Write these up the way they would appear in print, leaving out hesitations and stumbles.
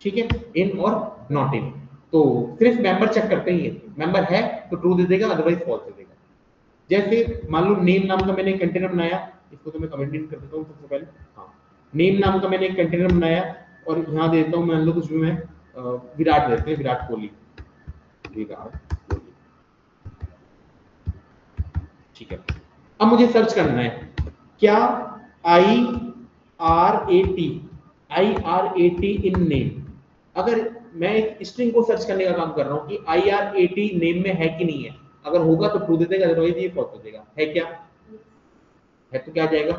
ठीक है, इन और नॉट इन। तो सिर्फ मेंबर चेक करते ही है, मेंबर है तो ट्रू दे देगा, अदरवाइज फॉल्स दे देगा। जैसे मान लो नेम नाम का मैंने एक कंटेनर बनाया, इसको तो मैं कमेंट इन कर देता हूँ सबसे पहले। हाँ, नेम नाम का मैंने एक कंटेनर बनाया और यहाँ दे देता हूँ, मान लो कुछ भी मैं विराट देते हैं, विराट कोहली, विराट कोहली, ठीक है। अब मुझे सर्च करना है, क्या IRAT इन नेम, अगर मैं एक स्ट्रिंग को सर्च करने का काम कर रहा हूँ कि IRAT नेम में है कि नहीं है, अगर होगा तो ट्रू दे देगा, अदरवाइज ये फॉल्स दे देगा। है क्या है, तो क्या आ जाएगा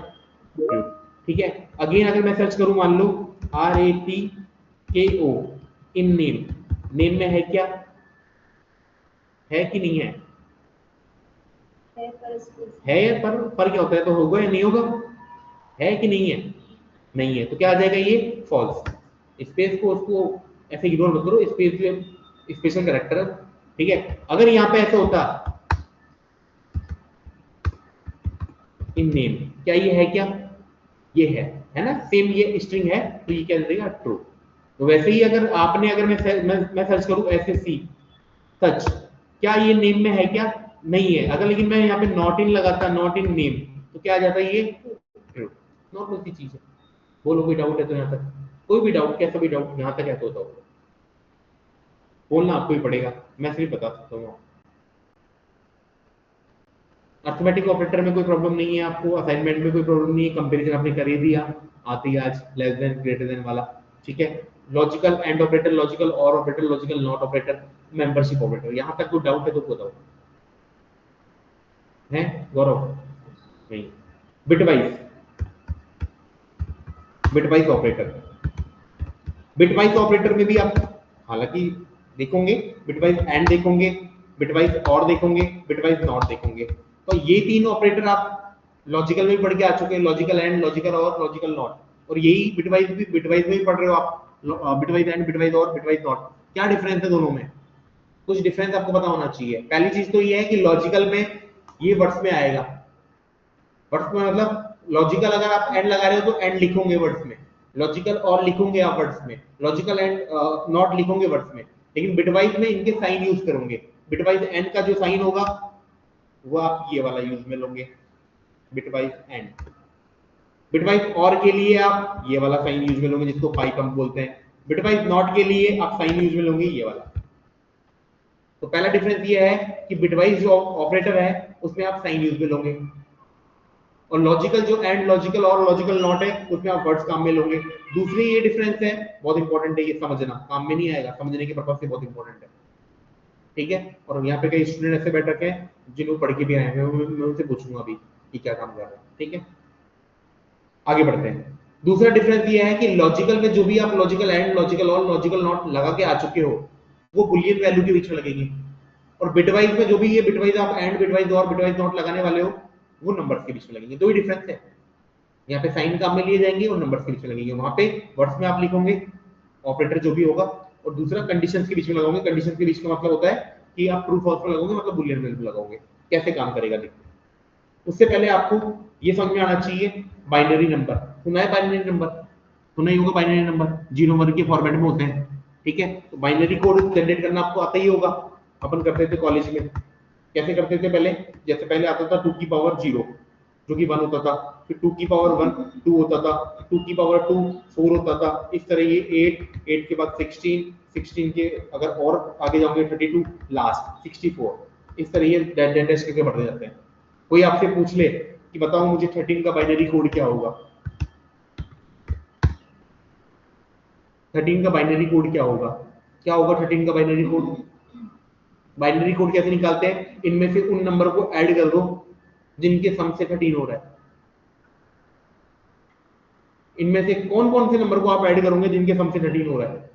ट्रू। ठीक है, अगेन अगर मैं सर्च करूं, मान लो RATKO इन नेम, नेम में है क्या, है कि नहीं है, है पर क्या होता है, तो होगा या नहीं होगा, है कि नहीं है, नहीं है, तो क्या आ जाएगा ये फॉल्स। स्पेस को उसको ऐसे इग्नोर मत करो, स्पेस जो स्पेशल कैरेक्टर है। ठीक है, अगर यहाँ पे ऐसा होता इन नेम, क्या ये है, क्या ये है ना, सेम ये स्ट्रिंग है, तो ये क्या दे देगा ट्रू। तो वैसे ही अगर आपने, अगर मैं सर्च करूं SSC सच, क्या ये नेम में है क्या, नहीं है, अगर लेकिन मैं यहाँ पे नॉट इन लगाता, नॉट इन नेम, तो क्या आ जाता है ये ट्रू। नॉर्मल सी चीज है। बोलो कोई डाउट है तो यहाँ तक, कोई भी डाउट, कैसा भी डाउट यहाँ तक है तो बताओ, बोलना आपको ही पड़ेगा, मैं सिर्फ बता सकता हूँ। अर्थमेटिक ऑपरेटर में कोई प्रॉब्लम नहीं है आपको, असाइनमेंट में कोई प्रॉब्लम नहीं है, कंपैरिजन आपने कर ही दिया, आती है आज लेस देन ग्रेटर देन वाला। ठीक है, लॉजिकल एंड ऑपरेटर, लॉजिकल और operator, logical not operator, membership operator, यहाँ तक कोई डाउट है तो बताओ। है गौरव? नहीं। Bitwise, bitwise operator, bitwise operator में भी आप हालांकि देखोगे, बिटवाइज एंड देखोगे, बिटवाइज और देखोगे, बिटवाइज नॉट देखोगे, तो ये तीन ऑपरेटर आप लॉजिकल में पढ़ के आ चुके हैं, लॉजिकल एंड, लॉजिकल और, लॉजिकल नॉट, और यही बिटवाइज भी, बिटवाइज में भी पढ़ रहे हो आप, बिटवाइज एंड, बिटवाइज और, बिटवाइज नॉट। क्या डिफरेंस है दोनों में, कुछ डिफरेंस आपको पता होना चाहिए। पहली चीज तो ये है कि लॉजिकल में ये वर्ड्स में आएगा, वर्ड्स में मतलब लॉजिकल अगर आप एंड लगा रहे हो तो एंड लिखोगे वर्ड्स में, लॉजिकल और लिखोगे आप वर्ड्स में, लॉजिकल एंड नॉट लिखोगे वर्ड्स में, लेकिन बिटवाइज में इनके साइन यूज करोगे। बिटवाइज एंड का जो साइन होगा वो आप ये वाला यूज में लोगे, बिटवाइज एंड। बिटवाइज और के लिए आप ये वाला साइन यूज में लोगे जिसको पाइप हम बोलते हैं। बिटवाइज नॉट के लिए आप साइन यूज में लोगे ये वाला। तो पहला डिफरेंस ये है कि बिटवाइज जो ऑपरेटर है उसमें आप साइन यूज में लोगे, और लॉजिकल जो एंड, लॉजिकल और, लॉजिकल नॉट है उसमें आप वर्ड्स काम में लोगे। दूसरी ये डिफरेंस है, बहुत इंपॉर्टेंट है ये समझना, काम में नहीं आएगा, समझने के पर्पज से बहुत इंपॉर्टेंट है। ठीक है, और यहाँ पे कई स्टूडेंट ऐसे बैठ रखे हैं जिनको पढ़ के भी आए हैं, मैं उनसे पूछूंगा अभी कि क्या काम कर रहे हैं। ठीक है, आगे बढ़ते हैं। दूसरा डिफरेंस ये है कि लॉजिकल में जो भी आप लॉजिकल एंड, लॉजिकल और, लॉजिकल नॉट लगा के आ चुके हो वो बुलियन वैल्यू के बीच में लगेगी, और बिटवाइज में जो भी ये बिटवाइज आप एंड, बिटवाइज और, बिटवाइज नॉट लगाने वाले हो वो नंबर्स के बीच में लगेंगे। दो ही डिफरेंस है, यहाँ पे साइन काम में लिए जाएंगे और नंबर्स के बीच में लगेंगे, वहां पे वर्ड्स में आप लिखोगे ऑपरेटर जो भी होगा, और दूसरा कंडीशंस के बीच में लगाओगे। कंडीशंस के बीच का मतलब होता है कि आप ट्रू फॉल्स में लगाओगे, मतलब बुलियन वैल्यू लगाओगे। कैसे काम करेगा देखते हैं। उससे पहले आपको ये समझ में आना चाहिए, बाइनरी नंबर सुना है, बाइनरी नंबर सुना ही होगा, बाइनरी नंबर 0 1 के फॉर्मेट में होते हैं। ठीक है, तो बाइनरी कोड जनरेट करना आपको आता ही होगा, अपन करते थे कॉलेज में। कैसे करते थे पहले, जैसे पहले आता था 2 की पावर 0 जो कि 1 होता था, फिर 2 की पावर 1 2 होता था, 2 की पावर 2 4 होता था, इस तरह ये 8 के बाद 16, 16 के अगर और आगे जाओगे 32, लास्ट 64, इस तरह ये डैश करके बढ़ते जाते हैं। कोई आपसे पूछ ले कि बताओ मुझे 13 का बाइनरी कोड क्या होगा, 13 का बाइनरी कोड क्या होगा, क्या होगा 13 का बाइनरी कोड। बाइनरी कोड कैसे निकालते हैं, इनमें से उन नंबर को ऐड कर दो जिनके सम से 13 हो रहा है। इनमें से कौन कौन से नंबर को आप ऐड करोगे जिनके सम से 13 हो रहा है,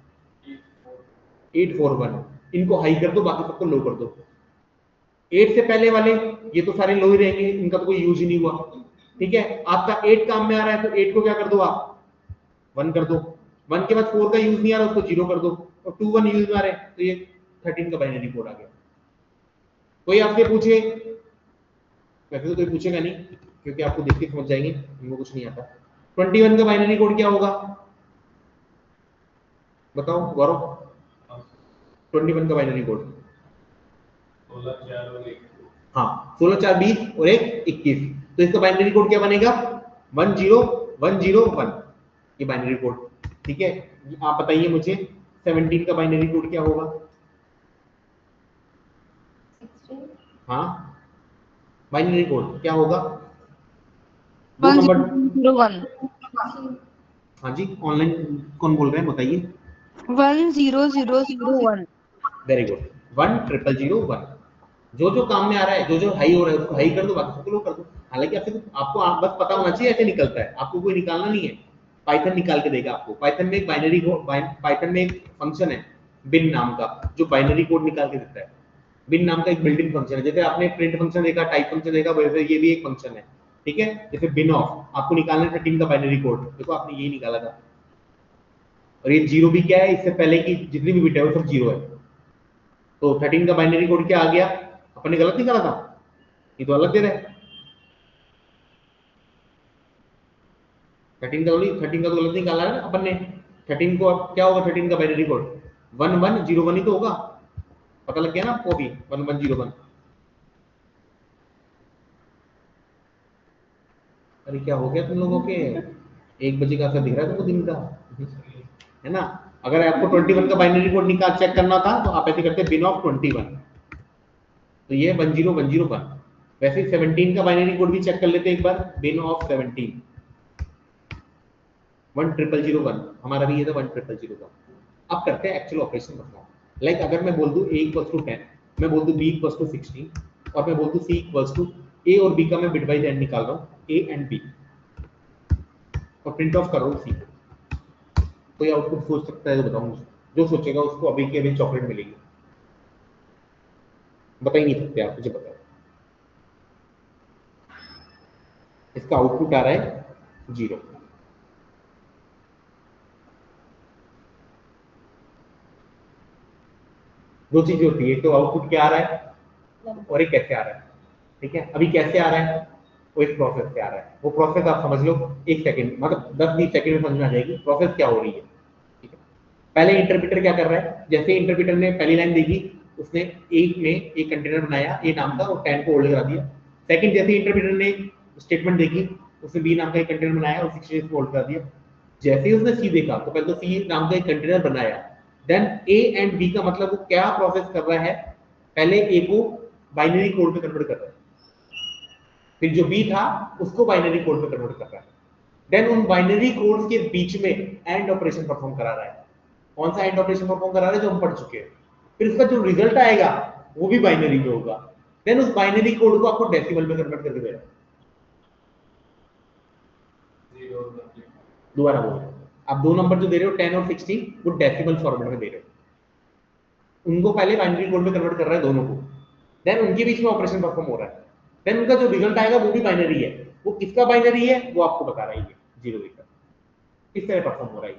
8 4 1, इनको हाई कर दो, बाकी सबको लो कर दो। 8 से पहले वाले ये तो सारे लो ही रहेंगे, इनका तो कोई यूज ही नहीं हुआ। ठीक है, आपका 8 काम में आ रहा है तो 8 को क्या कर दो आप 1 कर दो, 1 के बाद 4 का यूज नहीं आ रहा उसको 0 कर दो, और 2 1 यूज में आ रहे हैं तो ये 13 का बाइनरी कोड आ गया। कोई आपसे पूछे, वैसे तो कोई पूछेगा नहीं क्योंकि आपको देख के समझ जाएंगे इनको कुछ नहीं आता। 21 का बाइनरी कोड क्या होगा, बताओ गौरव, 21 का बाइनरी कोड। हाँ 16 4 20 और एक 21, तो इसका बाइनरी कोड क्या बनेगा 10101, ये बाइनरी कोड। ठीक है, आप बताइए मुझे 17 का बाइनरी कोड क्या होगा। हाँ बाइनरी कोड क्या होगा, दो नंबर। 1001। हाँ जी, ऑनलाइन कौन बोल रहे हैं बताइए। 10001। Very good, 10001। जो जो काम में आ रहा है, जो जो हाई हो रहा है उसको हाई कर दो, बाकी सबको लो कर दो। हालांकि आपको बस पता होना चाहिए ऐसे निकलता है, आपको कोई निकालना नहीं है, पाइथन निकाल के देगा आपको। पाइथन में एक बाइनरी कोड, पाइथन में एक फंक्शन है बिन नाम का, जो बाइनरी कोड निकाल के देता है। बिन नाम का एक बिल्ट इन फंक्शन है, जैसे आपने प्रिंट फंक्शन देखा, टाइप फंक्शन देखा, वैसे ये भी एक फंक्शन है। ठीक है, जैसे बिन ऑफ, आपको निकालना है 13 का बाइनरी कोड, देखो आपने यही निकाला था। और ये जीरो भी क्या है, इससे पहले की जितनी भी बिट है वो सब जीरो है। तो 13 का बाइनरी कोड क्या आ गया, अपन ने गलत निकाला था, ये तो अलग दे रहा है। 13 का तो गलत निकाला है ना अपन ने। 13 को अब क्या होगा, 13 का बाइनरी कोड 1101 ही तो होगा। पता लग गया ना आपको अभी 1101। अरे क्या हो गया तुम लोगों के, 1 बजे का असर दिख रहा है तुमको दिन का, है ना। अगर आपको 21 का बाइनरी कोड निकाल चेक करना था तो आप ऐसे करते बिन ऑफ 21, तो ये 10101। वैसे 17 का बाइनरी कोड भी चेक कर लेते हैं एक बार, बिन ऑफ 17, 10001, हमारा भी ये था 10001। अब करते हैं एक्चुअल ऑपरेशन परफॉर्म। लाइक अगर मैं बोल दूं a इक्वल्स टू 10, मैं बोल दूं b इक्वल्स टू 16, और मैं बोल दूं c इक्वल्स टू a और b का मैं बिट वाइज एंड निकाल रहा हूं a एंड b, और प्रिंट ऑफ कर रहा हूं c। कोई आउटपुट सोच सकता है तो बताओ मुझे, जो सोचेगा उसको अभी की अभी चॉकलेट मिलेगी। बता ही नहीं सकते आप, मुझे बताओ। इसका आउटपुट आ रहा है 0। दो चीजें होती है, तो आउटपुट क्या आ रहा है और एक कैसे आ रहा है। ठीक है, अभी कैसे आ रहा है, वो एक प्रोसेस से आ रहा है। वो प्रोसेस आप समझ लो 1 सेकंड, मतलब 10-20 सेकंड में समझ में आ जाएगी प्रोसेस क्या हो रही है। ठीक है, पहले इंटरप्रेटर क्या कर रहा है, जैसे इंटरप्रेटर ने पहली लाइन देखी, उसने एक में एक कंटेनर बनाया ए नाम का और 10 को होल्ड करा दिया। सेकंड, जैसे इंटरप्रेटर ने स्टेटमेंट देखी, उसने बी नाम का एक कंटेनर बनाया और 16 को होल्ड करा दिया। जैसे ही उसने सी देखा, तो पहले तो सी नाम का एक कंटेनर बनाया, देन ए एंड बी का मतलब वो क्या प्रोसेस कर रहा है, पहले ए को बाइनरी कोड में कन्वर्ट कर रहा है, फिर जो बी था उसको बाइनरी कोड में कन्वर्ट कर रहा है, देन उन बाइनरी कोड्स के बीच में एंड ऑपरेशन परफॉर्म करा रहा है। कौन सा एंड ऑपरेशन परफॉर्म करा रहा है, जो हम पढ़ चुके हैं। फिर उसका जो रिजल्ट आएगा वो भी बाइनरी में होगा, देन उस बाइनरी कोड को आपको डेसिमल में कन्वर्ट करके देना है। दोबारा बोलो, आप दो नंबर जो दे रहे हो 10 और 16, वो डेसिमल फॉर्मेट में दे रहे हो, उनको पहले बाइनरी कोड में कन्वर्ट कर रहा है दोनों को, देन उनके बीच में ऑपरेशन परफॉर्म हो रहा है, देन उनका जो रिजल्ट आएगा वो भी बाइनरी है। वो किसका बाइनरी है वो आपको बता रहा है, ये 0 का किस तरह परफॉर्म हो रहा है।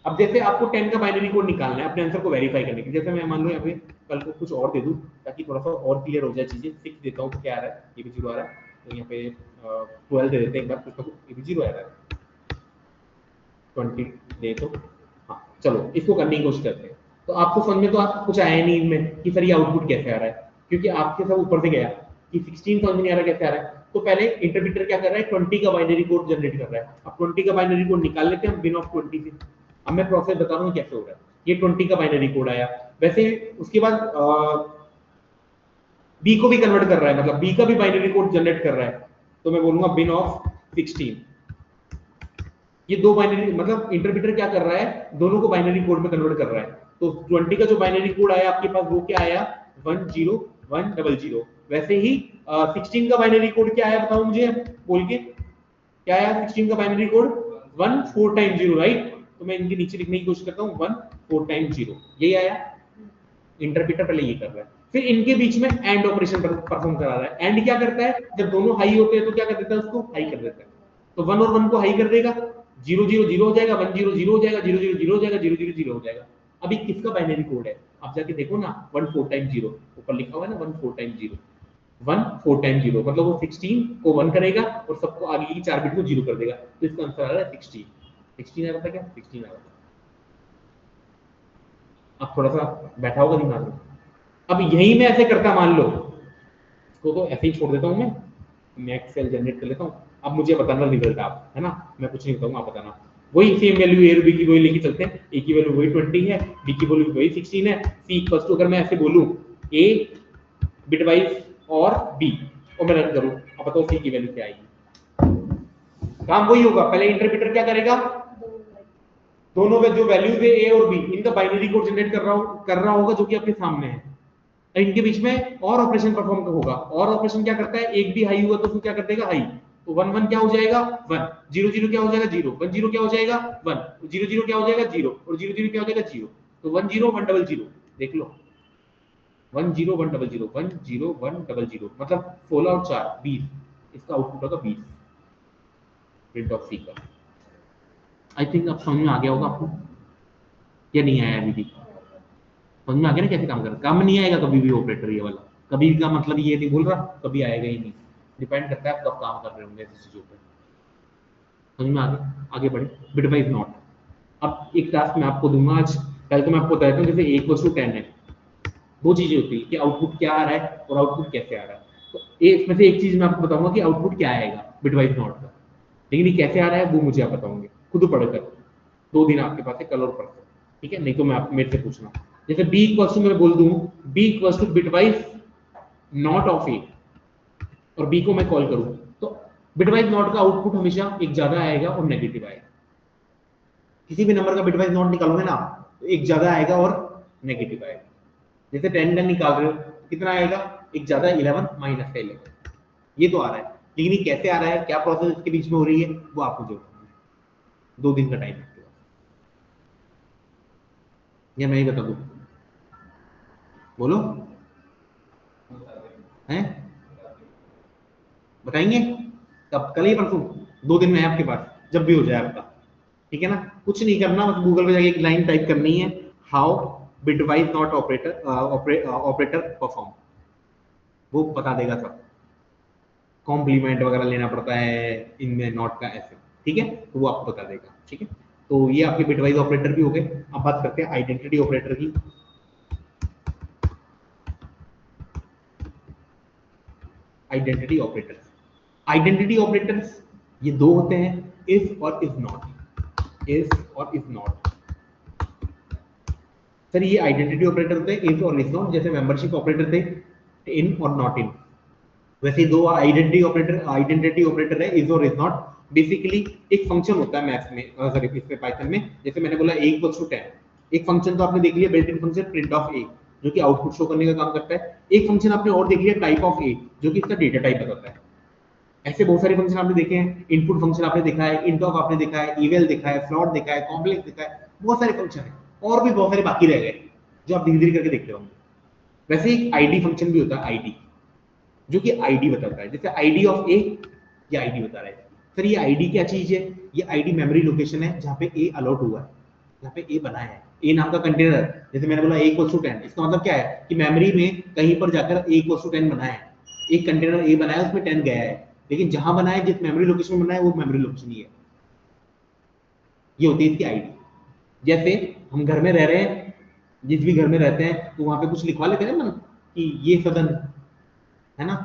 अब जैसे आपको 10 का बाइनरी कोड निकालना है अपने आंसर को वेरीफाई करने के लिए, जैसे मैं मान लो यहाँ पे कल को कुछ और दे दूं ताकि थोड़ा सा और क्लियर हो जाए चीजें। 6 देता हूँ तो क्या आ रहा है, ये भी 0 आ रहा है, तो यहाँ पे 12 दे देते हैं एक बार, तो ये भी 0 आ रहा है, 20 दे तो हाँ चलो इसको करने की कोशिश करते हैं। तो आपको समझ में तो आप कुछ आया नहीं इनमें कि सर ये आउटपुट कैसे आ रहा है, क्योंकि आपके सब ऊपर से गया कि 16 समझ नहीं आ रहा कैसे आ रहा है। तो पहले इंटरप्रेटर क्या कर रहा है, 20 का बाइनरी कोड जनरेट कर रहा है। अब 20 का बाइनरी कोड निकाल लेते हैं हम बिन ऑफ 20 से। अब मैं प्रोसेस बता रहा हूँ कैसे हो रहा है। ये 20 का बाइनरी कोड आया, वैसे उसके बाद बी को भी कन्वर्ट कर रहा है, मतलब बी का भी बाइनरी कोड जनरेट कर रहा है, तो मैं बोलूंगा बिन ऑफ 16। ये दो बाइनरी, मतलब इंटरप्रेटर क्या कर रहा है, दोनों को बाइनरी कोड में कन्वर्ट कर रहा है। तो 20 का जो बाइनरी कोड आया आपके पास वो क्या आया 10100। वैसे ही 16 का बाइनरी कोड क्या आया बताओ मुझे बोल के, क्या आया 16 का बाइनरी कोड 14 टाइम 0, राइट। तो मैं इनके नीचे लिखने की कोशिश करता हूँ 14 टाइम 0, यही आया। इंटरप्रेटर पहले ये कर रहा है, फिर इनके बीच में एंड ऑपरेशन परफॉर्म करा रहा है। एंड क्या करता है, जब दोनों हाई होते हैं तो क्या कर देता है, उसको हाई कर देता है। तो 1 और 1 को हाई कर देगा, 0 0 0 हो जाएगा, 1 0 0 हो जाएगा, 0 0 0 हो जाएगा, 0 0 0 हो जाएगा। अभी किसका बाइनरी कोड है, आप जाके देखो ना, 14 टाइम 0 ऊपर लिखा हुआ है ना, 14 टाइम 0, 14 टाइम 0 मतलब वो 16 को 1 करेगा और सबको आगे की 4 बिट को 0 कर देगा। तो इसका आंसर आ रहा है 16। 16 आ रहा था क्या, 16 आ रहा था। अब थोड़ा सा बैठा होगा दिमाग में। अब यही मैं ऐसे करता, मान लो इसको तो ऐसे ही छोड़ देता हूँ, मैं एक्सेल जनरेट कर लेता हूँ। अब मुझे बताना रिजल्ट आप, है ना, मैं कुछ नहीं बताऊंगा, आप बताना। वही सेम वैल्यू ए और बी की वही लेके चलते हैं, ए की वैल्यू वही 20 है, बी की वैल्यू वही 16 है, सी इक्वल्स टू, अगर मैं ऐसे बोलूं ए बिटवाइज और बी और मैं रन करूं, अब बताओ सी की वैल्यू क्या आएगी। काम वही होगा, पहले इंटरप्रेटर क्या करेगा, दोनों में जो वैल्यूज है ए और बी, इनका बाइनरी कोड जनरेट कर रहा होगा जो कि आपके सामने है। इनके बीच में और ऑपरेशन परफॉर्म होगा, और ऑपरेशन क्या करता है, एक भी हाई हुआ तो फिर क्या कर देगा, हाई, तो 1 1 क्या हो जाएगा 1, 0 0 क्या हो जाएगा 0, 1 0 क्या हो जाएगा 1, 0 0 क्या हो जाएगा 0, और 0 0 क्या हो जाएगा 0, तो 1 0 1 0 0, देख लो 1 0 1 0 0 1 0 1 0 0, मतलब 16 और 4 20, इसका आउटपुट होगा 20 प्रिंट ऑफ सी का। आई थिंक अब समझ में आ गया होगा आपको, या नहीं आया अभी भी, समझ में आ गया ना कैसे काम कर रहा है। काम नहीं आएगा कभी भी ऑपरेटर ये वाला, कभी का मतलब ये नहीं बोल रहा कभी आएगा ही नहीं, डिपेंड करता है आप कब काम कर रहे होंगे ऐसी चीजों पे। समझ में आ गया, आगे बढ़े, बिट वाइज नॉट। अब एक टास्क मैं आपको दूंगा आज, पहले तो मैं आपको बताता हूँ, जैसे ए इक्वल टू 10 है, दो चीजें होती है कि आउटपुट क्या आ रहा है और आउटपुट कैसे आ रहा है। तो इसमें से एक चीज मैं आपको बताऊंगा कि आउटपुट क्या आएगा बिट वाइज नॉट का, लेकिन ये कैसे आ रहा है वो मुझे आप बताओगे खुद पढ़कर, 2 दिन आपके पास है, कल और परसों, ठीक है, नहीं तो मैं आप मेरे से पूछना। जैसे बी इक्वल टू मैं बोल दूं, B equal to bitwise not of A, और बी को मैं कॉल करूं, तो बिटवाइज नॉट का आउटपुट हमेशा एक ज्यादा आएगा और नेगेटिव आएगा। किसी भी नंबर का बिटवाइज नॉट निकालोगे ना, तो एक ज्यादा आएगा और नेगेटिव आएगा। जैसे 10 10 निकाल रहे हो, कितना आएगा, एक ज्यादा 11 माइनस का 11, ये तो आ रहा है, लेकिन ये कैसे आ रहा है, क्या प्रोसेस इसके बीच में हो रही है, वो आप मुझे बताओगे। 2 दिन का टाइम है आपके पास, या मैं ही बता दूं, बोलो, हैं, बताएंगे कब, कल ही परसों, 2 दिन में है आपके पास, जब भी हो जाए आपका, ठीक है ना। कुछ नहीं करना, बस गूगल पे जाके एक लाइन टाइप करनी है, how bitwise not operator perform, वो बता देगा सब, कॉम्प्लीमेंट वगैरह लेना पड़ता है इनमें नॉट का ऐसे, ठीक है, तो वो आपको बता देगा, ठीक है। तो ये आपके बिटवाइज ऑपरेटर भी हो गए। अब बात करते हैं आइडेंटिटी ऑपरेटर की। आइडेंटिटी ऑपरेटर्स, आइडेंटिटी ऑपरेटर्स ये दो होते हैं, इफ और इज नॉट, इज और इज नॉट। सर ये आइडेंटिटी ऑपरेटर थे इफ और इज नॉट, जैसे मेंबरशिप ऑपरेटर थे इन और नॉट इन, वैसे दो आइडेंटिटी ऑपरेटर है इज और इज नॉट। बेसिकली एक फंक्शन होता है मैथ्स में, सॉरी इसमें पाइथन में, जैसे मैंने बोला a इक्वल्स टू 10, एक फंक्शन तो आपने देख लिया built in function print of a, जो कि आउटपुट शो करने का काम करता है। एक फंक्शन आपने और देख लिया टाइप ऑफ a, जो कि इसका डेटा टाइप बताता है। ऐसे बहुत सारे फंक्शन आपने देखे हैं, इनपुट फंक्शन आपने देखा है, इंट ऑफ आपने देखा है, इवेल देखा है, फ्लॉट देखा है, कॉम्प्लेक्स देखा है, बहुत सारे फंक्शन है, और भी बहुत सारे बाकी रह गए जो आप धीरे धीरे करके देखते होंगे। वैसे एक आईडी फंक्शन भी होता है, आईडी, जो कि आईडी बताता है, जैसे आईडी ऑफ ए, ये आईडी बता रहा है। सर ये आईडी क्या चीज है, ये आईडी मेमोरी लोकेशन है जहाँ पे ए अलॉट हुआ है, जहाँ पे ए बना है, ए नाम का कंटेनर। जैसे मैंने बोला a इक्वल टू 10, इसका मतलब क्या है कि मेमोरी में कहीं पर जाकर a इक्वल टू 10 बना है, एक कंटेनर ए बनाया उसमें 10 गया है, लेकिन जहां बना है जिस मेमोरी लोकेशन में बना है वो मेमोरी लोकेशन ही है, ये होती है इसकी आईडी। जैसे हम घर में रह रहे हैं, जिस भी घर में रहते हैं तो वहां पे कुछ लिखवा लेते हैं ना कि ये सदन है ना,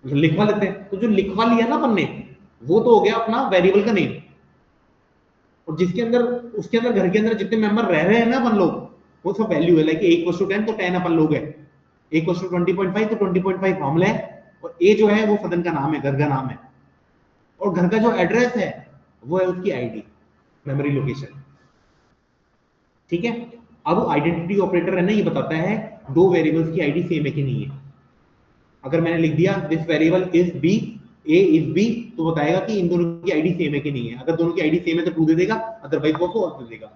लिखवा लेते हैं, तो जो लिखवा लिया ना अपन ने, वो तो हो गया अपना वेरिएबल का नेम, और जिसके अंदर उसके अंदर घर के अंदर जितने मेंबर रह रहे हैं ना अपन लोग, वो सब वैल्यू है। लाइक a इक्वल टू 10 तो 10 अपन लोग है, a इक्वल टू 20.5 तो 20.5 मामले है, और a जो है वो सदन का नाम है, घर का नाम है, और घर का जो एड्रेस है वो है उसकी आईडी, मेमोरी लोकेशन, ठीक है। अब आइडेंटिटी ऑपरेटर है ना, ये बताता है दो वेरिएबल्स की आईडी सेम है कि नहीं है। अगर मैंने लिख दिया this variable is B, A is B, तो बताएगा कि इन दोनों की आईडी सेम है कि नहीं है। अगर दोनों की आईडी सेम है तो ट्रू दे देगा, अदरवाइज वो फॉल्स दे देगा।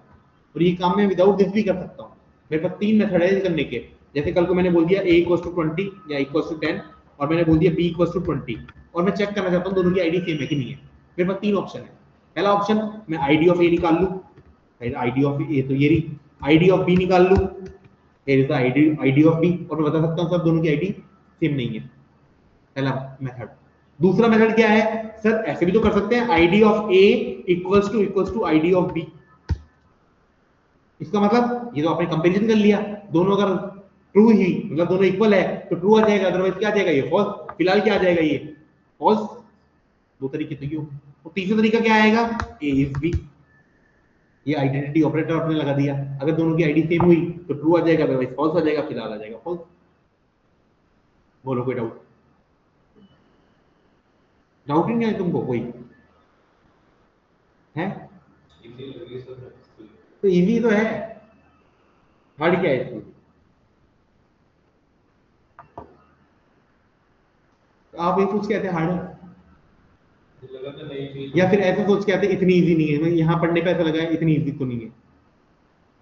और ये काम मैं विदाउट दिस भी कर सकता हूँ, मेरे पास 3 मेथड है करने के। जैसे कल को मैंने बोल दिया a इक्वल्स टू 20 या इक्वल्स टू 10, और मैंने बोल दिया b इक्वल्स टू 20, और मैं चेक करना चाहता हूँ दोनों की आईडी सेम है कि नहीं है। मेरे पास 3 ऑप्शन है। पहला ऑप्शन, मैं आईडी ऑफ a निकाल लूँ, आईडी ऑफ a तो ये रही, आईडी ऑफ b निकाल लूँ, आईडी ऑफ b, और मैं बता सकता हूँ सब दोनों की आईडी सेम नहीं है, पहला मेथड। दूसरा मेथड क्या है, सर ऐसे भी तो कर सकते हैं, ID of a equals to ID of b, इसका मतलब ये तो आपने कंपैरिजन कर लिया, दोनों अगर ट्रू ही मतलब दोनों इक्वल है तो ट्रू आ जाएगा, अदरवाइज क्या आ जाएगा, ये फॉल्स। फिलहाल क्या आ जाएगा, ये फॉल्स। दो तरीके तो ये हो। और तीसरा तरीका क्या आएगा, ए इज बी। ये आइडेंटिटी ऑपरेटर आपने लगा दिया, अगर दोनों की आईडी सेम हुई तो ट्रू आ जाएगा, अदरवाइज फॉल्स आ जाएगा, फिलहाल आ जाएगा फॉल्स। बोलो कोई डाउट? डाउट ही नहीं है तुमको कोई है? तो इजी तो है, हार्ड क्या है इसमें? तो आप ये सोच के आते हार्ड है, या फिर ऐसा सोच के आते इतनी इजी नहीं है, मैं यहाँ पढ़ने पे ऐसा लगा है इतनी इजी तो नहीं है,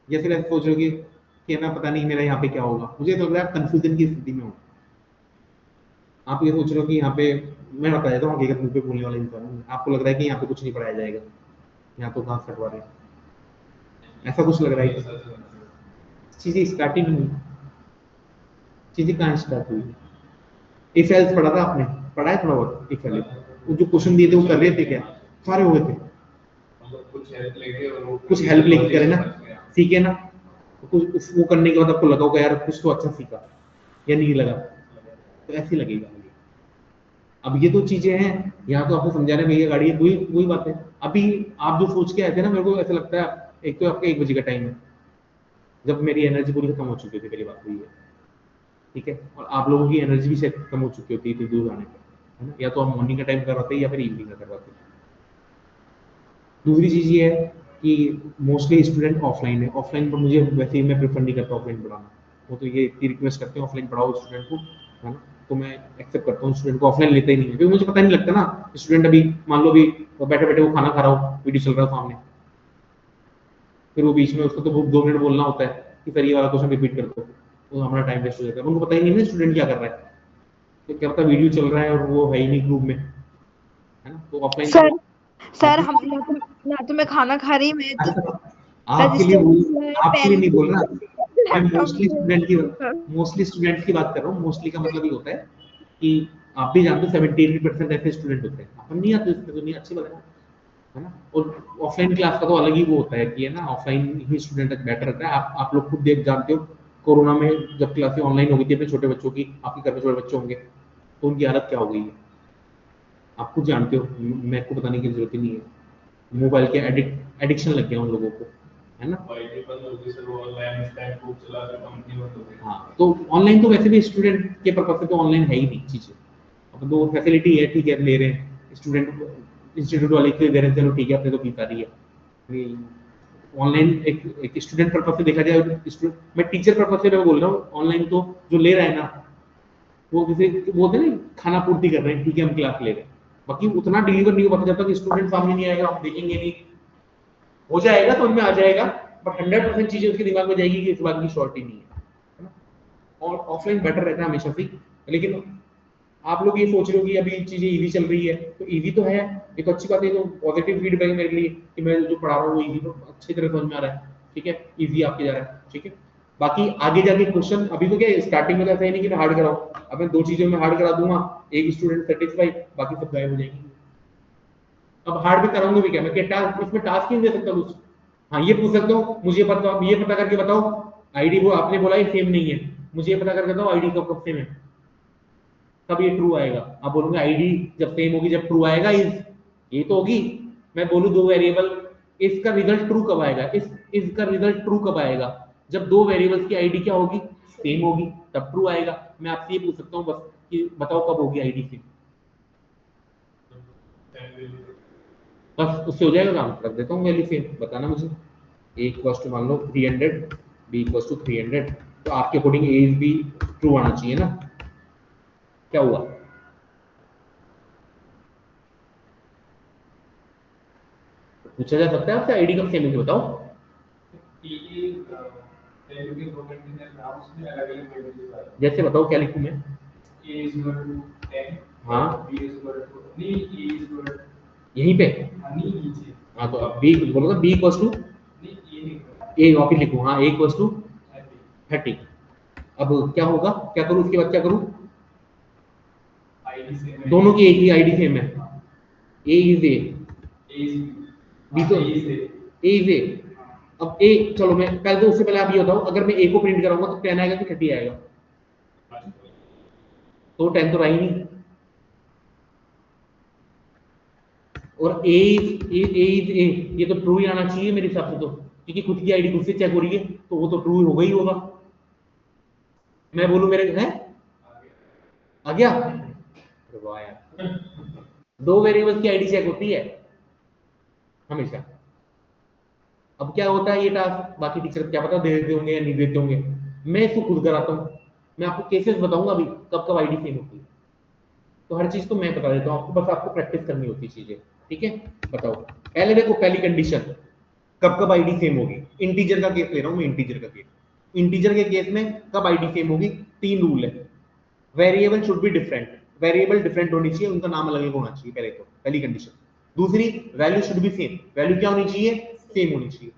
या फिर ऐसा सोचोगे कि ना पता नहीं मेरा यहाँ पे क्या होगा। मुझे तो लग रहा है आप कंफ्यूजन की स्थिति में हो। आप ये सोच रहे हो कि यहाँ पे, मैं बता देता हूँ हकीकत मुंह पे बोलने वाला इंसान हूँ, आपको लग रहा है कि यहाँ पे कुछ नहीं पढ़ाया जाएगा, यहाँ तो घास कटवा रहे हैं, ऐसा कुछ लग रहा है। चीजें स्टार्ट ही नहीं हुई, चीजें कहाँ स्टार्ट हुई? इफ एल्स पढ़ा था आपने, पढ़ा है थोड़ा बहुत इफ एल्स? वो जो क्वेश्चन दिए थे वो कर रहे थे क्या? सारे हो गए थे, कुछ हेल्प लेके करे ना, सीखे ना, तो कुछ वो करने के बाद आपको लगा होगा यार कुछ तो अच्छा सीखा, या नहीं लगा? तो ऐसे ही लगेगा। अब ये तो चीजें हैं, यहाँ तो आपको समझा रहे भैया गाड़ी है, वही वही बात है। अभी आप जो सोच के आए थे ना, मेरे को ऐसा लगता है एक तो आपका 1 बजे का टाइम है, जब मेरी एनर्जी पूरी खत्म हो चुकी थी, पहली बात तो ये है, ठीक है, और आप लोगों की एनर्जी भी शायद खत्म हो चुकी होती है दूर आने पर, है ना, या तो हम मॉर्निंग का टाइम करवाते या फिर इवनिंग का करवाते। दूसरी चीज ये है कि मोस्टली स्टूडेंट ऑफलाइन है, ऑफलाइन पर मुझे वैसे ही मैं प्रेफर नहीं करता ऑफलाइन पढ़ाना। वो तो ये इतनी रिक्वेस्ट करते हैं ऑफलाइन पढ़ाओ स्टूडेंट को, है ना, तो मैं एक्सेप्ट करता हूँ, स्टूडेंट को ऑफलाइन लेते ही नहीं है, क्योंकि मुझे पता नहीं लगता ना, स्टूडेंट अभी मान लो अभी बैठे बैठे वो खाना खा रहा हो, वीडियो चल रहा है सामने, फिर वो बीच में उसको तो 2 मिनट बोलना होता है कि सर ये वाला क्वेश्चन रिपीट कर दो, तो हमारा टाइम वेस्ट हो जाता है, उनको पता ही नहीं है स्टूडेंट क्या कर रहा है, तो क्या पता वीडियो चल रहा है और वो है ही नहीं ग्रुप में, है ना, तो ऑफलाइन। सर हाँ सर जी। हम ना तो मैं खाना खा रही, मैं आपके लिए रजिस्टर है, आपके लिए पेन नहीं बोल रहा मैं, लैपटॉप मोस्टली स्टूडेंट की बात कर रहा हूँ। मोस्टली का मतलब ये होता है कि आप भी जानते हो 70-80% ऐसे स्टूडेंट होते हैं, अपन नहीं आते इसमें, तो नहीं, अच्छी बात है ना। और ऑफलाइन क्लास का तो अलग ही वो होता है कि, है ना, ऑफलाइन ही स्टूडेंट बेटर रहता है। आप लोग खुद देख जानते हो, कोरोना में जब क्लासें ऑनलाइन हो गई थी अपने छोटे बच्चों की, आपके घर में छोटे बच्चे होंगे, तो उनकी हालत क्या हो गई है आप खुद जानते हो, मैं को बताने की जरूरत ही नहीं है। मोबाइल के एडिक्शन लग गया उन लोगों को, है ना। हाँ, तो ऑनलाइन तो वैसे भी स्टूडेंट के पर्पज से तो ऑनलाइन है ही नहीं चीजें, अब तो फैसिलिटी है, ठीक है, ले रहे हैं स्टूडेंट, इंस्टीट्यूट वाले के दे रहे हैं, चलो ठीक है, अपने तो फीस आ रही है। ऑनलाइन एक स्टूडेंट पर्पज से देखा जाए, मैं टीचर पर्पज से मैं बोल रहा हूँ, ऑनलाइन तो जो ले रहा है ना, वो जैसे बोलते हैं ना, खाना पूर्ति कर रहे हैं, ठीक है, हम क्लास ले रहे हैं, बाकी उतना डिलीवर नहीं हो पाता जब तक स्टूडेंट सामने नहीं आएगा, आप देखेंगे नहीं, हो जाएगा समझ में आ जाएगा, बट 100% चीजें उसके दिमाग में जाएगी कि इस बात की श्योरिटी नहीं है ना। और ऑफलाइन बेटर रहता है हमेशा से, लेकिन आप लोग ये सोच रहे हो कि अभी चीजें इजी चल रही है, तो इजी तो है, ये तो अच्छी बात है, तो पॉजिटिव फीडबैक मेरे लिए कि मैं जो पढ़ा रहा हूँ वो इजी तो अच्छी तरह समझ में आ रहा है, ठीक है, इजी आपके जा रहा है, ठीक है। बाकी आगे जाके क्वेश्चन, अभी तो क्या स्टार्टिंग में तो ऐसा ही नहीं कि मैं हार्ड कराऊं, अब मैं 2 चीजों में हार्ड करा दूंगा, एक स्टूडेंट सेटिस्फाई, बाकी सब गायब हो जाएंगे। अब हार्ड भी कराऊंगा भी क्या, मैं क्या टास्क इसमें टास्क ही नहीं दे सकता कुछ। हाँ, ये पूछ सकता हूँ, मुझे पता, ये पता करके बताओ आईडी, वो आपने बोला ही सेम नहीं है, मुझे ये पता करके बताओ आईडी कब कब सेम है, तब ये ट्रू आएगा। आप बोलोगे आईडी जब सेम होगी, जब ट्रू आएगा इज, ये तो होगी। मैं बोलूं दो वेरिएबल, इसका रिजल्ट ट्रू कब आएगा, इस का रिजल्ट ट्रू कब आएगा, जब दो वेरिएबल्स की आईडी क्या होगी, सेम होगी, तब ट्रू आएगा। मैं आपसे ये पूछ सकता हूँ बस कि बताओ कब होगी आईडी सेम, बस उससे हो जाएगा काम, रख देता हूँ वैल्यू सेम, बताना मुझे। ए इक्वल्स टू मान लो 300, बी इक्वल्स टू 300, तो आपके according A is be true आना चाहिए ना, क्या हुआ? पूछा जा सकता है आपसे आईडी कब सेम है, बताओ। जैसे बताओ क्या लिखूं मैं? हाँ, यहीं पे। हाँ, तो अब बी बोलो ना, बी इक्वल्स टू ए, वापिस लिखूं, हाँ, ए इक्वल्स टू 30। अब क्या होगा, क्या करूं उसके बाद, क्या करूं? दोनों की एक ही आईडी सेम है, ए इज ए, बी तो ए इज ए, अब ए, चलो मैं पहले तो उससे पहले आप ये बताओ, अगर मैं ए को प्रिंट कराऊंगा तो 10 आएगा कि 30 आएगा? तो 10 तो रहा ही नहीं। और ए ए ये तो ट्रू ही आना चाहिए मेरे हिसाब से, तो क्योंकि खुद की आईडी खुद से चेक हो रही है तो वो तो ट्रू होगा ही होगा। मैं बोलूं मेरे है आ गया? अरे वाह यार, दो वेरिएबल्स की आईडी चेक होती है हमेशा। अब क्या होता है ये टास्क बाकी टीचर क्या पता दे देते होंगे या नहीं देते होंगे, मैं इसको खुद कराता हूँ। मैं आपको केसेस बताऊंगा अभी कब कब आईडी सेम होती है, तो हर चीज तो मैं बता देता हूँ आपको, बस आपको प्रैक्टिस करनी होती है चीजें। ठीक है, बताओ। पहले देखो, पहली कंडीशन कब कब आईडी सेम होगी। इंटीजर का केस ले रहा हूँ मैं, इंटीजर का केस। इंटीजर के केस में कब आईडी सेम होगी? 3 रूल है। Variable should be different, variable different होनी चाहिए, उनका नाम अलग अलग होना चाहिए, पहले तो पहली कंडीशन। दूसरी, value should be same, value क्या होनी चाहिए? सेम होनी चाहिए।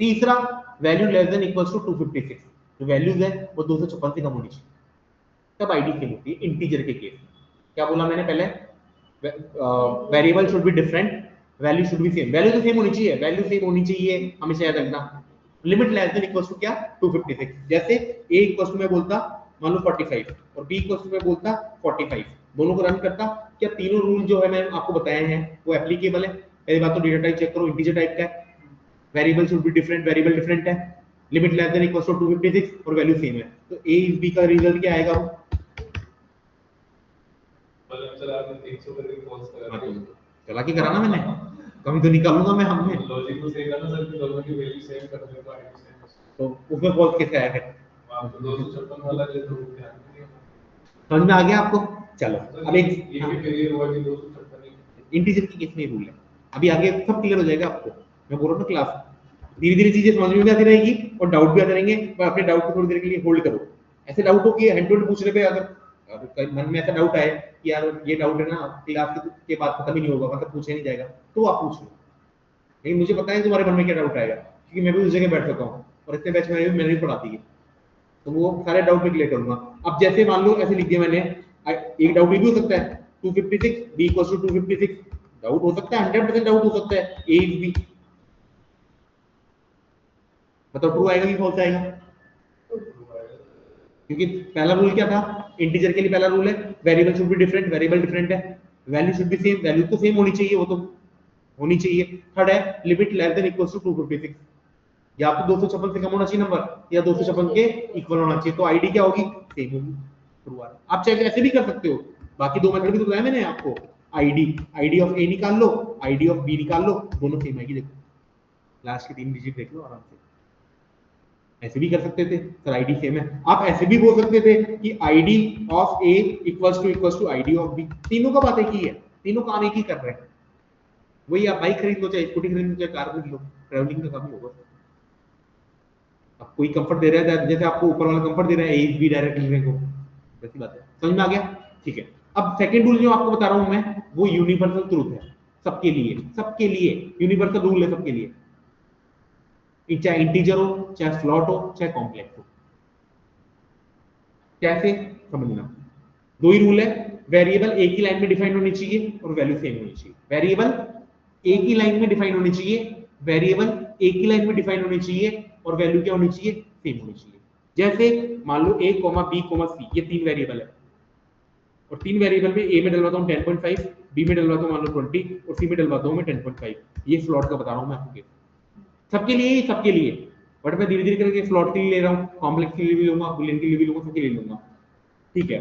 तीसरा, value less than equals to 256, जो वैल्यूज है वो 256 से कम होनी चाहिए, तब आईडी सेम होती है इंटीजर के केस में। क्या बोला मैंने पहले? Variable should be different, value should be same, value तो सेम होनी चाहिए, वैल्यू सेम होनी चाहिए, हमेशा याद रखना। Limit less than equals to क्या? 256। जैसे a इक्वल्स टू मैं बोलता मान लो 45 और b इक्वल्स टू मैं बोलता 45, दोनों को रन करता, क्या तीनों रूल जो है मैंने आपको बताए हैं वो एप्लीकेबल है? पहली बात तो डेटा टाइप चेक करो, इंटीजर टाइप का है, variable should be different, variable different है, limit less than equals to 256 और वैल्यू सेम है, तो a इज b का रिजल्ट क्या आएगा? चला के करा ना मैंने, कभी तो निकालूंगा मैं हम में, लॉजिक को सही करना सर कि दोनों की वैल्यू सेम कर दे तो आईडी सेम। तो उसमें फॉल्स कैसे आया फिर? आप तो 256 वाला ले तो ध्यान नहीं है। समझ में आ गया आपको? चलो अब एक ये भी फिर ये हुआ कि 256 इंटीजर की केस में रूल है, अभी आगे सब क्लियर हो जाएगा आपको। मैं बोल रहा हूँ ना क्लास धीरे धीरे चीजें समझ में भी आती रहेगी और डाउट भी आते रहेंगे, पर अपने डाउट को थोड़ी देर के लिए होल्ड करो। ऐसे डाउट हो कि हैंड टू हैंड पूछने पे अगर मन में ऐसा डाउट आए कि यार ये डाउट है ना क्लास के बाद खत्म ही नहीं होगा, मतलब पूछा नहीं जाएगा, तो आप पूछ लो। लेकिन मुझे पता है तुम्हारे मन में क्या डाउट आएगा, क्योंकि मैं भी उस जगह बैठ सकता हूँ और इतने बैच मैंने भी पढ़ाती है, तो वो सारे डाउट में क्लियर करूंगा। अब जैसे मान लो ऐसे लिख दिया मैंने, एक डाउट ये भी हो सकता है 256 b इक्वल्स टू 256, डाउट हो सकता है, 100% डाउट हो सकता है a इज b, मतलब ट्रू आएगा कि फॉल्स आएगा? क्योंकि पहला रूल क्या था इंटीजर के लिए? पहला रूल है variable should be different, variable different है, value should be same, value तो सेम होनी चाहिए, वो तो होनी चाहिए। थर्ड है limit less than equals to 256, या तो 256 से कम होना चाहिए नंबर, या 256 के इक्वल होना चाहिए, तो आईडी क्या होगी? सेम होगी, ट्रू आ रहा है। आप चाहे ऐसे भी कर सकते हो, बाकी दो मेथड भी तो बताया मैंने आपको, आईडी आईडी ऑफ ए निकाल लो, आईडी ऑफ बी निकाल लो, दोनों सेम आएगी। देखो लास्ट के 3 डिजिट देख लो आराम से, ऐसे भी कर सकते थे सर आईडी सेम है। आप ऐसे भी बोल सकते थे कि ID of A equals to ID of B, तीनों का बात एक ही है, तीनों काम एक ही कर रहे हैं। वही आप बाइक खरीद लो, चाहे स्कूटी खरीद लो, चाहे कार खरीद लो, ट्रैवलिंग का काम ही होगा। अब कोई कंफर्ट दे रहा है, जैसे आपको ऊपर वाला कंफर्ट दे रहा है ए बी डायरेक्ट लिखने को, वैसी बात है। समझ में आ गया? ठीक है। अब सेकंड रूल जो आपको बता रहा हूं मैं, वो यूनिवर्सल ट्रूथ है, सबके लिए, सबके लिए यूनिवर्सल रूल है, सबके लिए, चाहे इंटीजर हो, चाहे फ्लॉट हो, चाहे कॉम्प्लेक्स हो। कैसे समझना? दो ही रूल है, वेरिएबल एक ही लाइन में डिफाइन होनी चाहिए और वैल्यू सेम होनी चाहिए। वेरिएबल एक ही लाइन में डिफाइन होनी चाहिए, वेरिएबल एक ही लाइन में डिफाइन होनी चाहिए और वैल्यू क्या होनी चाहिए? सेम होनी चाहिए। जैसे मान लो a, b, c, ये 3 वेरिएबल है और 3 वेरिएबल में a में डलवाता हूँ 10.5, b में डलवाता हूँ मान लो 20 और c में डलवाता हूँ मैं 10.5। ये फ्लॉट का बता रहा हूँ मैं आपको, सबके लिए, सबके लिए। बट मैं धीरे धीरे करके फ्लॉट के लिए ले रहा हूँ, कॉम्प्लेक्स के लिए भी लूंगा, बुलियन के लिए भी लूंगा, सबके लिए लूंगा। ठीक है।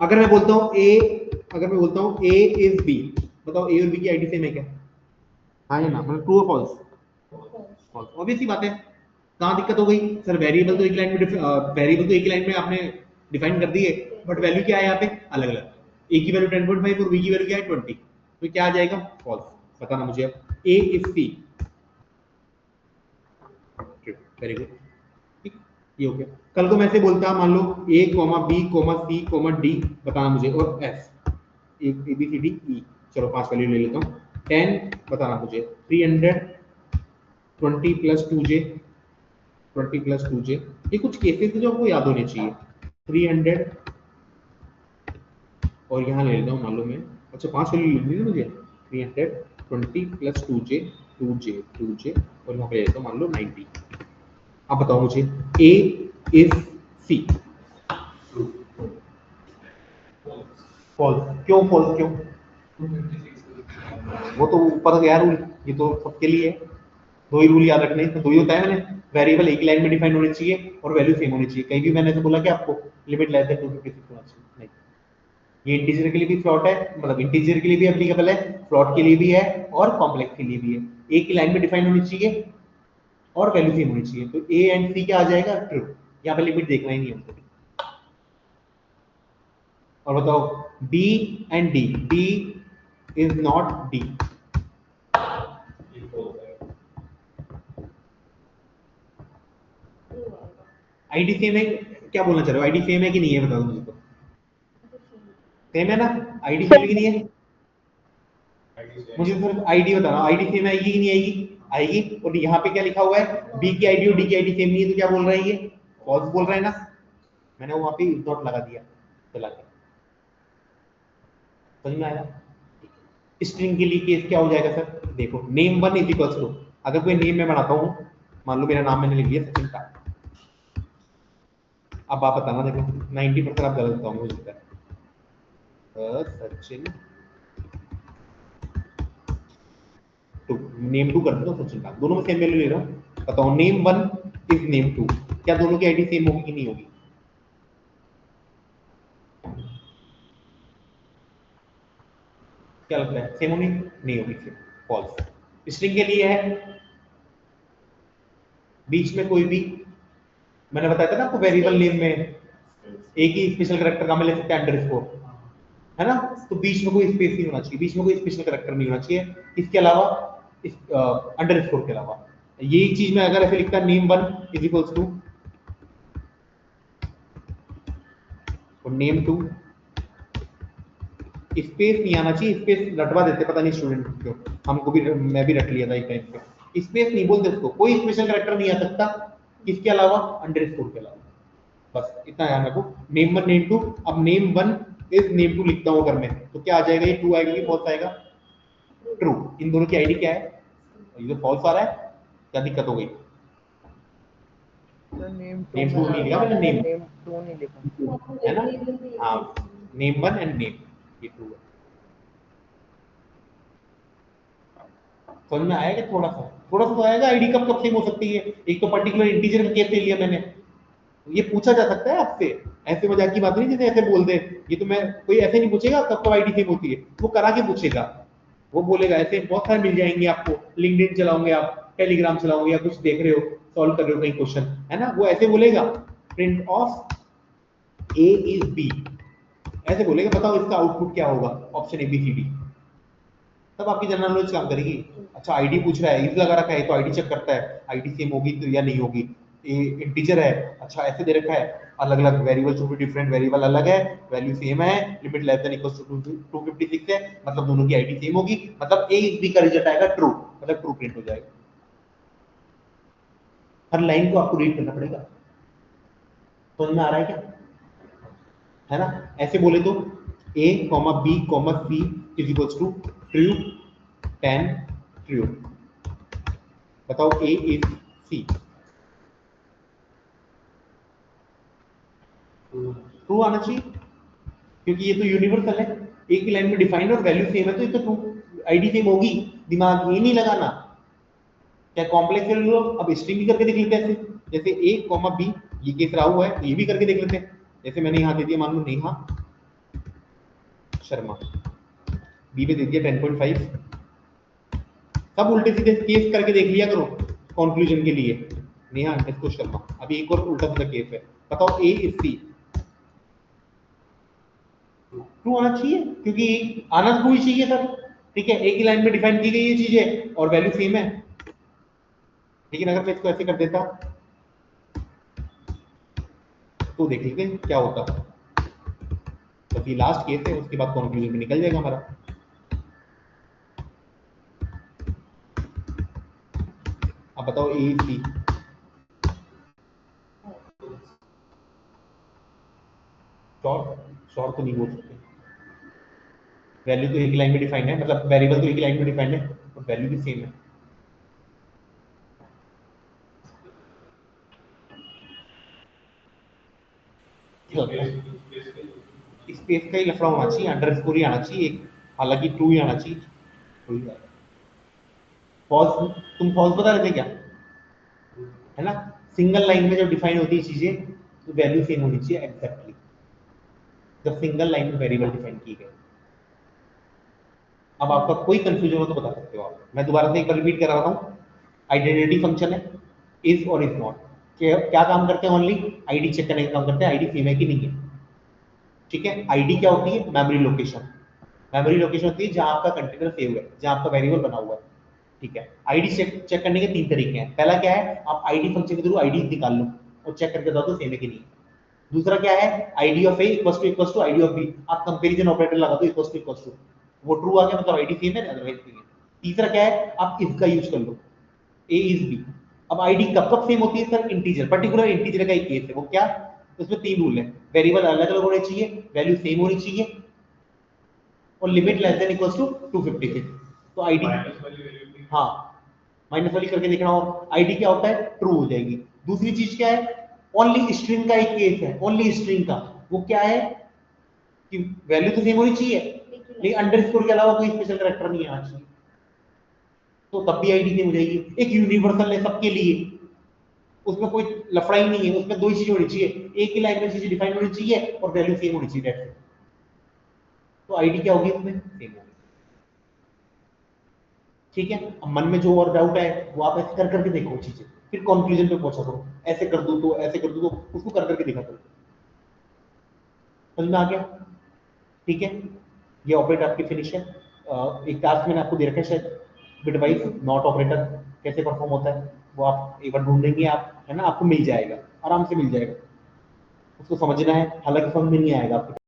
अगर मैं बोलता हूँ a इज b, बताओ a और b की आईडी सेम है क्या? हाँ या ना, मतलब ट्रू और फॉल्स? फॉल्स, ऑब्वियस सी बात है। कहाँ दिक्कत हो गई सर? वेरिएबल तो एक लाइन में, वेरिएबल तो एक लाइन में आपने डिफाइन कर दी है, बट वैल्यू क्या है यहाँ पे? अलग अलग। a की वैल्यू 10.5 और b की वैल्यू क्या है? 20, तो क्या आ जाएगा? फॉल्स। बताना मुझे अब। a is c, very good, ठीक, ये हो गया। कल को मैं ऐसे बोलता मान लो a, b, c, d, बताना मुझे, और s, a b c d e, चलो 5 वैल्यू ले लेता हूँ। 10 बताना मुझे, 300, 20 प्लस 2j, 20 प्लस 2j, ये कुछ केसेस जो आपको याद होने चाहिए। 300 और यहाँ ले लेता हूँ मान लो मैं, अच्छा 5 वैल्यू लिखनी है मुझे, 300, 20 प्लस 2j 2j और यहाँ पे ले लेता हूँ मान लो 90। अब बताओ मुझे A इज C। फॉल्स क्यों? फॉल्स क्यों? 256 वो तो ऊपर गया रूल, ये तो सबके लिए है। दो ही रूल याद रखने हैं, तो दो ही होता है। मैंने वेरिएबल एक लाइन में डिफाइन होनी चाहिए और वैल्यू सेम होनी चाहिए। कहीं भी मैंने तो बोला कि आपको लिमिट लेस देन 256 होना चाहिए, नहीं। ये इंटीजर के लिए भी फ्लॉट है, मतलब इंटीजर के लिए भी एप्लीकेबल है, फ्लॉट के लिए भी है और कॉम्प्लेक्स के लिए भी है। एक ही लाइन में डिफाइन होनी चाहिए और वैल्यू सेम होनी चाहिए। तो ए एंड सी क्या आ जाएगा? ट्रू। यहाँ पे लिमिट देखना ही नहीं हमको। और बताओ B and D, B is not D. ID same है, क्या बोलना चाह रहे हो? आईडी सेम है कि नहीं है बताओ मुझे। तो सेम है ना? आईडी सेम है कि नहीं है? मुझे सिर्फ आईडी बताना, आईडी सेम आएगी कि नहीं आएगी? आएगी। और यहाँ पे क्या लिखा हुआ है? बी की आईडी और डी की आईडी सेम नहीं है, तो क्या बोल रहा है? ये फॉल्स बोल रहा है ना। मैंने वहां पे इज नॉट लगा दिया चला के। समझ में आया? स्ट्रिंग के लिए केस क्या हो जाएगा सर? देखो name one is equals to, अगर कोई नेम मैं बनाता हूँ, मान लो मेरा नाम मैंने लिख लिया सचिन का। अब आप बताना, देखो 90% आप गलत बताओगे मुझे पता है। सचिन टू, नेम टू कर दो सचिन का, दोनों में सेम वैल्यू ले रहा हूँ। बताओ name one is name two, क्या दोनों की आईडी सेम होगी कि नहीं होगी? क्या लगता है? सेम होगी? नहीं होगी, फिर फॉल्स। स्ट्रिंग के लिए है बीच में कोई भी, मैंने बताया था ना आपको वेरिएबल नेम में एक ही स्पेशल कैरेक्टर का मैं ले सकते हैं अंडरस्कोर, है ना? तो बीच में कोई स्पेस नहीं होना चाहिए, बीच में कोई स्पेशल कैरेक्टर नहीं होना चाहिए। इसके अलावा इस अंडरस्कोर के अलावा यही चीज में अगर ऐसे लिखता name one is equals to और नेम टू, स्पेस नहीं आना चाहिए। स्पेस रटवा देते, पता नहीं स्टूडेंट क्यों, हमको भी, मैं भी रट लिया था एक टाइम पे। स्पेस नहीं बोलते उसको, कोई स्पेशल कैरेक्टर नहीं आ सकता किसके अलावा? अंडरस्कोर के अलावा। बस इतना याद रखो, नेम वन नेम टू। अब name one is name two लिखता हूं अगर मैं, तो क्या आ जाएगा? ये ट्रू आएगा कि फॉल्स आएगा? ट्रू। इन दोनों की आईडी क्या है? ये तो फॉल्स आ रहा है, क्या दिक्कत हो गई? नेम नेम टू नहीं लिखा मैंने, नेम नेम टू नहीं लिखा है ना? हाँ, नेम वन एंड नेम, ये ट्रू है। समझ में आएगा? थोड़ा सा तो आएगा। आईडी कब कब सेम हो सकती है? एक तो पर्टिकुलर इंटीजर का केस ले लिया मैंने, ये पूछा जा सकता है आपसे। ऐसे मजाक की बात नहीं जैसे ऐसे बोल दे। ये तो मैं, कोई ऐसे नहीं पूछेगा कब कब आईडी सेम होती है, वो करा के पूछेगा। वो बोलेगा ऐसे बहुत सारे मिल जाएंगे आपको, लिंक्डइन चलाओगे आप, टेलीग्राम चलाओगे या कुछ देख रहे हो, सॉल्व कर रहे हो कहीं क्वेश्चन, है ना? वो ऐसे बोलेगा print of A is B, ऐसे बोलेगा। बताओ इसका आउटपुट क्या होगा? Option A B C D. तब आपकी जनरल नॉलेज काम करेगी। अच्छा आईडी पूछ रहा है, इज लगा रखा है तो आईडी चेक करता है, आईडी सेम होगी तो या नहीं होगी। इंटीजर है, अच्छा ऐसे दे रखा है, अलग अलग variable to be different, variable अलग है, वैल्यू सेम है, limit less than equals to 256 है, मतलब दोनों की आईडी सेम होगी, मतलब ए इज बी का रिजल्ट आएगा ट्रू, मतलब ट्रू प्रिंट हो जाएगा। हर लाइन को आपको रीड करना पड़ेगा। समझ में आ रहा है क्या? है ना? ऐसे बोले तो a comma B comma C is equals to true 10 true. बताओ a इज c, ट्रू आना चाहिए क्योंकि ये तो यूनिवर्सल है, एक ही लाइन में डिफाइंड और वैल्यू सेम है, तो ये तो ट्रू आईडी सेम होगी। दिमाग ये नहीं लगाना, क्या कॉम्प्लेक्स वैल्यू? अब स्ट्रिंग भी करके देख लेते हैं ऐसे, जैसे a कॉमा b, ये केस रहा हुआ है तो ये भी करके देख लेते हैं। जैसे मैंने यहाँ दे दिया मान लो नेहा शर्मा, बी पे दे दिया 10.5। सब उल्टे सीधे केस करके देख लिया करो कंक्लूजन के लिए। नेहा अंडरस्कोर शर्मा, अभी एक और उल्टा सीधा केस है। बताओ ए इज सी, ट्रू आना चाहिए क्योंकि आना ट्रू ही चाहिए सर। ठीक है, एक ही लाइन में डिफाइन की गई ये चीज है और वैल्यू सेम है। लेकिन अगर मैं इसको ऐसे कर देता तो देख लीजिए क्या होता। तो ये लास्ट केस है, उसके बाद कंक्लूजन में निकल जाएगा हमारा। अब बताओ ए सी, शॉर्ट तो नहीं बोल सकते, वैल्यू तो एक लाइन में डिफाइंड है, मतलब वेरिएबल तो एक लाइन में डिफाइंड है और वैल्यू भी सेम है। क्या होता है? स्पेस का ही लफड़ा होना चाहिए, अंडरस्कोर ही आना चाहिए एक, हालांकि ट्रू ही आना चाहिए। फॉल्स, तुम फॉल्स बता रहे थे क्या, है ना? सिंगल लाइन में जब डिफाइन होती है चीजें तो वैल्यू सेम होनी चाहिए एग्जैक्टली, जब सिंगल लाइन में वेरिएबल डिफाइन की गई। अब आपका कोई कंफ्यूजन हो तो बता सकते हो आप। मैं दोबारा से एक बार रिपीट करा रहा हूँ। आइडेंटिटी फंक्शन है, इज और इज नॉट, क्या काम करते हैं? ओनली आईडी चेक करने का काम करते हैं, आईडी सेम है कि नहीं है। ठीक है, आईडी क्या होती है? Memory location. मेमोरी लोकेशन होती है जहां आपका कंटेनर सेव है, जहां आपका वेरिएबल बना हुआ है। ठीक है, आईडी चेक करने के तीन तरीके हैं। पहला क्या है, आप आईडी फंक्शन के थ्रू आईडी निकाल लो और चेक करके बताओ तो सेम है कि नहीं। दूसरा क्या है, ID of A equals to ID of B, आप कंपैरिजन ऑपरेटर लगा दो, इक्वल्स टू, वो ट्रू आ गया मतलब आईडी सेम है, अदरवाइज नहीं है। तीसरा क्या है, आप इफ का यूज कर लो, ए इज बी। अब आईडी कब कब सेम होती है सर? इंटीजर, पर्टिकुलर इंटीजर का एक केस है, वो क्या? उसमें तीन रूल है, वेरिएबल अलग अलग होने चाहिए, वैल्यू सेम होनी चाहिए, और limit less than equals to 256। तो आईडी, हाँ माइनस वाली करके देखना, और आईडी क्या होता है? ट्रू हो जाएगी। दूसरी चीज क्या है, ओनली स्ट्रिंग का एक केस है, ओनली स्ट्रिंग का, वो क्या है कि वैल्यू तो सेम होनी चाहिए लेकिन अंडरस्कोर के अलावा कोई स्पेशल कैरेक्टर नहीं आना चाहिए, तो तब भी आईडी सेम हो जाएगी। एक यूनिवर्सल है सबके लिए, उसमें कोई लफड़ा ही नहीं है, उसमें दो ही चीजें होनी चाहिए, एक ही लाइन में चीजें डिफाइन होनी चाहिए और वैल्यू सेम होनी चाहिए, that's it। तो आईडी क्या होगी उसमें? सेम होगी। ठीक है, अब मन में जो और डाउट है वो आप ऐसे कर करके देखो चीजें, फिर कंक्लूजन पे पहुंचा करो, ऐसे कर दूं तो ऐसे कर दूं तो, उसको कर करके देखा करो। समझ में आ गया? ठीक है, ये ऑपरेटर आपकी फिनिश है। एक टास्क मैंने आपको दे रखा है शायद, बिटवाइज नॉट ऑपरेटर कैसे परफॉर्म होता है, वो आप एक बार ढूंढेंगे आप, है ना? आपको मिल जाएगा, आराम से मिल जाएगा। उसको समझना है, हालांकि समझ में नहीं आएगा आपको।